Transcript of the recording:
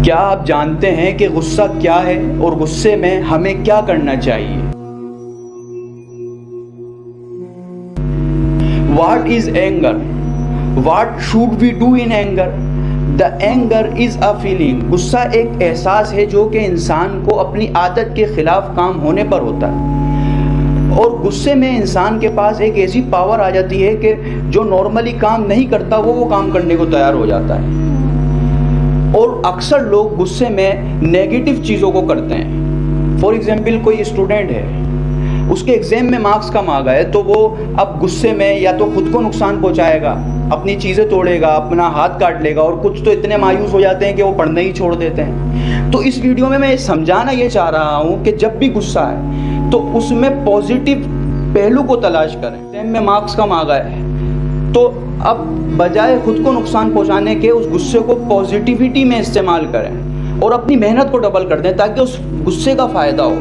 کیا آپ جانتے ہیں کہ غصہ کیا ہے اور غصے میں ہمیں کیا کرنا چاہیے؟ What is anger? What should we do in anger? The anger is a feeling. غصہ ایک احساس ہے جو کہ انسان کو اپنی عادت کے خلاف کام ہونے پر ہوتا ہے، اور غصے میں انسان کے پاس ایک ایسی پاور آ جاتی ہے کہ جو نارملی کام نہیں کرتا وہ کام کرنے کو تیار ہو جاتا ہے۔ اور اکثر لوگ غصے میں نیگیٹو چیزوں کو کرتے ہیں۔ فار ایگزامپل کوئی اسٹوڈنٹ ہے، اس کے ایگزام میں مارکس کم آ گئے تو وہ اب غصے میں یا تو خود کو نقصان پہنچائے گا، اپنی چیزیں توڑے گا، اپنا ہاتھ کاٹ لے گا، اور کچھ تو اتنے مایوس ہو جاتے ہیں کہ وہ پڑھنا ہی چھوڑ دیتے ہیں۔ تو اس ویڈیو میں یہ سمجھانا یہ چاہ رہا ہوں کہ جب بھی غصہ ہے تو اس میں پازیٹیو پہلو کو تلاش کریں۔ ایگزام میں مارکس کم آ گئے تو اب بجائے خود کو نقصان پہنچانے کے اس غصے کو پازیٹیوٹی میں استعمال کریں اور اپنی محنت کو ڈبل کر دیں تاکہ اس غصے کا فائدہ ہو۔